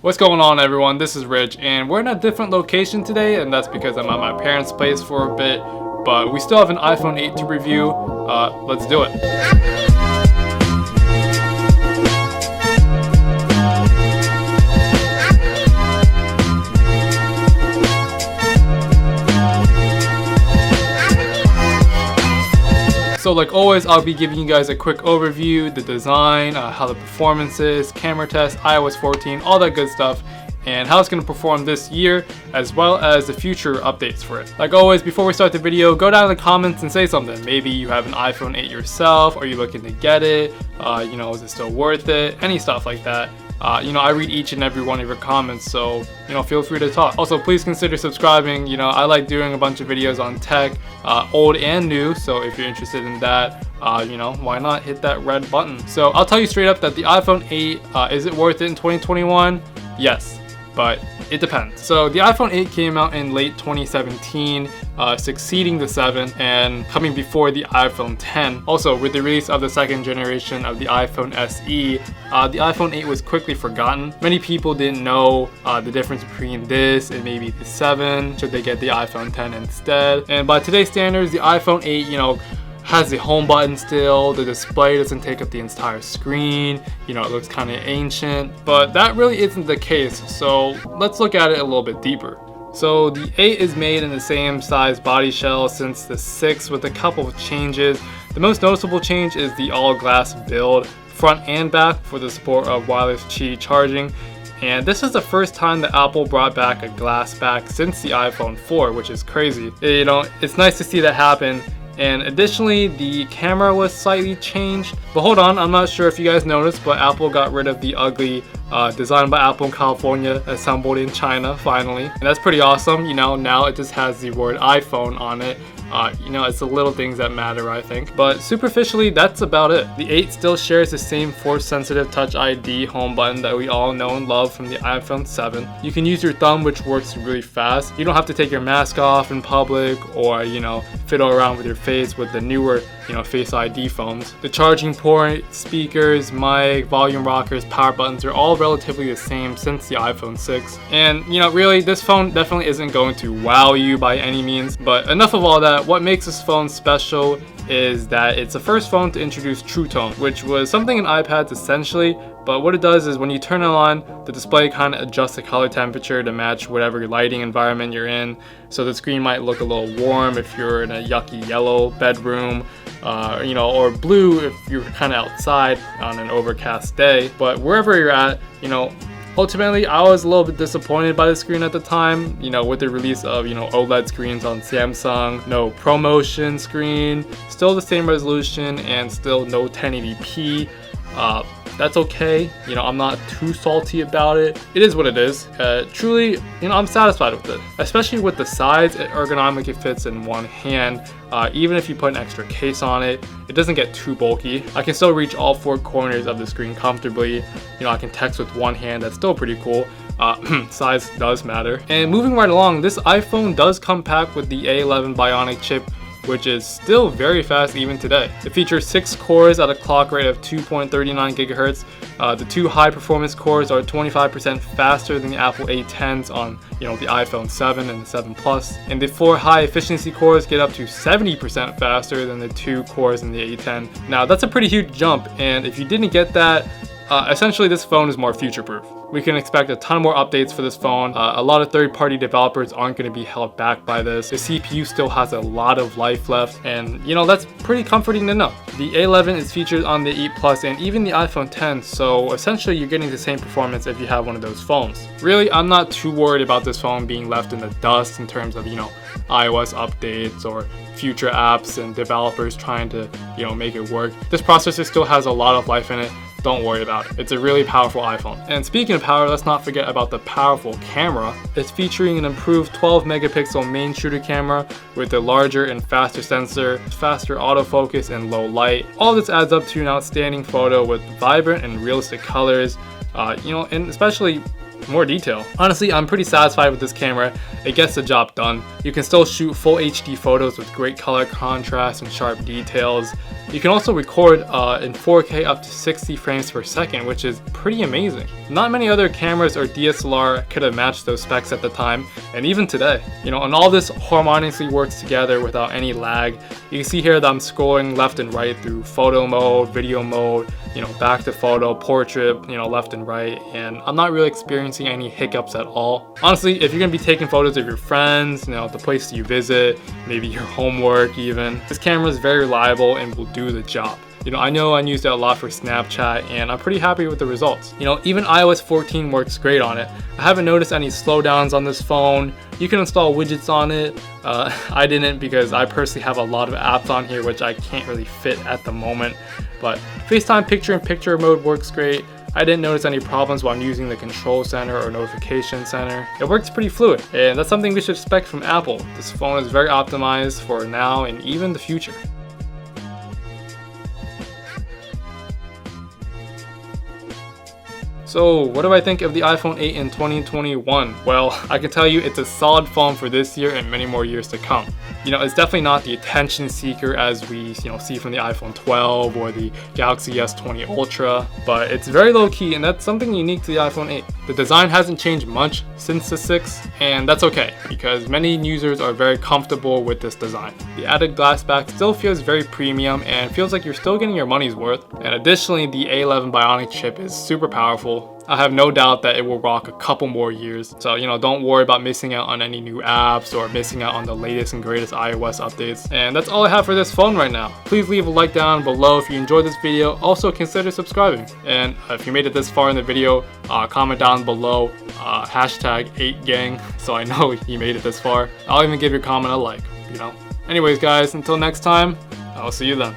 What's going on, everyone? This is Rich, and we're in a different location today, and that's because I'm at my parents' place for a bit, but we still have an iPhone 8 to review. Let's do it. So like always, I'll be giving you guys a quick overview, the design, how the performance is, camera test, iOS 14, all that good stuff, and how it's going to perform this year, as well as the future updates for it. Like always, before we start the video, go down in the comments and say something. Maybe you have an iPhone 8 yourself, or you're looking to get it, is it still worth it, any stuff like that. I read each and every one of your comments, so, feel free to talk. Also, please consider subscribing. I like doing a bunch of videos on tech, old and new, so if you're interested in that, why not hit that red button? So I'll tell you straight up that the iPhone 8, is it worth it in 2021? Yes, but it depends. So the iPhone 8 came out in late 2017, succeeding the 7 and coming before the iPhone 10. Also, with the release of the second generation of the iPhone SE, the iPhone 8 was quickly forgotten. Many people didn't know the difference between this and maybe the 7. Should they get the iPhone 10 instead? And by today's standards, the iPhone 8, has the home button still. The display doesn't take up the entire screen. It looks kind of ancient, but that really isn't the case. So let's look at it a little bit deeper. So the 8 is made in the same size body shell since the 6, with a couple of changes. The most noticeable change is the all-glass build, front and back, for the support of wireless Qi charging. And this is the first time that Apple brought back a glass back since the iPhone 4, which is crazy. It's nice to see that happen. And additionally, the camera was slightly changed. But hold on, I'm not sure if you guys noticed, but Apple got rid of the ugly designed by Apple in California, assembled in China, finally. And that's pretty awesome. Now it just has the word iPhone on it. It's the little things that matter, I think. But superficially, that's about it. The 8 still shares the same force-sensitive Touch ID home button that we all know and love from the iPhone 7. You can use your thumb, which works really fast. You don't have to take your mask off in public or, fiddle around with your face with the newer, Face ID phones. The charging port, speakers, mic, volume rockers, power buttons are all relatively the same since the iPhone 6. And, really, this phone definitely isn't going to wow you by any means. But enough of all that. What makes this phone special is that it's the first phone to introduce True Tone, which was something in iPads essentially, but what it does is when you turn it on, the display kind of adjusts the color temperature to match whatever lighting environment you're in. So the screen might look a little warm if you're in a yucky yellow bedroom, or blue if you're kind of outside on an overcast day. But wherever you're at, ultimately, I was a little bit disappointed by the screen at the time, with the release of, OLED screens on Samsung, no ProMotion screen, still the same resolution, and still no 1080p. That's okay. I'm not too salty about it. It is what it is. Truly, I'm satisfied with it. Especially with the size, it ergonomically fits in one hand. Even if you put an extra case on it, it doesn't get too bulky. I can still reach all 4 corners of the screen comfortably. I can text with one hand. That's still pretty cool. Size does matter. And moving right along, this iPhone does come packed with the A11 Bionic chip, which is still very fast even today. It features 6 cores at a clock rate of 2.39 gigahertz. The 2 high performance cores are 25% faster than the Apple A10s on the iPhone 7 and the 7 Plus. And the 4 high efficiency cores get up to 70% faster than the 2 cores in the A10. Now that's a pretty huge jump, and if you didn't get that, essentially this phone is more future-proof. We can expect a ton more updates for this phone. A lot of third-party developers aren't going to be held back by this. The CPU still has a lot of life left, and that's pretty comforting to know. The A11 is featured on the 8 Plus and even the iPhone 10, so essentially you're getting the same performance if you have one of those phones. Really, I'm not too worried about this phone being left in the dust in terms of, iOS updates or future apps and developers trying to, make it work. This processor still has a lot of life in it. Don't worry about it. It's a really powerful iPhone. And speaking of power, let's not forget about the powerful camera. It's featuring an improved 12 megapixel main shooter camera with a larger and faster sensor, faster autofocus, and low light. All this adds up to an outstanding photo with vibrant and realistic colors, and especially more detail. Honestly, I'm pretty satisfied with this camera. It gets the job done. You can still shoot full HD photos with great color contrast and sharp details. You can also record in 4K up to 60 frames per second, which is pretty amazing. Not many other cameras or DSLR could have matched those specs at the time, and even today. You know, and all this harmoniously works together without any lag. You can see here that I'm scrolling left and right through photo mode, video mode, you know, back to photo, portrait, you know, left and right, and I'm not really experiencing any hiccups at all. Honestly, if you're gonna be taking photos of your friends, you know, the place you visit, maybe your homework even, this camera is very reliable and will do the job. You know I used it a lot for Snapchat, and I'm pretty happy with the results. You know, even iOS 14 works great on it. I haven't noticed any slowdowns on this phone. You can install widgets on it. I didn't, because I personally have a lot of apps on here which I can't really fit at the moment. But FaceTime picture-in-picture mode works great. I didn't notice any problems while I'm using the control center or notification center. It works pretty fluid, and that's something we should expect from Apple. This phone is very optimized for now and even the future. So what do I think of the iPhone 8 in 2021? Well, I can tell you it's a solid phone for this year and many more years to come. You know, it's definitely not the attention seeker as we, you know, see from the iPhone 12 or the Galaxy S20 Ultra, but it's very low key, and that's something unique to the iPhone 8. The design hasn't changed much since the 6, and that's okay because many users are very comfortable with this design. The added glass back still feels very premium and feels like you're still getting your money's worth. And additionally, the A11 Bionic chip is super powerful. I have no doubt that it will rock a couple more years. So, you know, don't worry about missing out on any new apps or missing out on the latest and greatest iOS updates. And that's all I have for this phone right now. Please leave a like down below if you enjoyed this video. Also consider subscribing. And if you made it this far in the video, comment down below hashtag 8gang so I know you made it this far. I'll even give your comment a like, you know. Anyways guys, until next time, I'll see you then.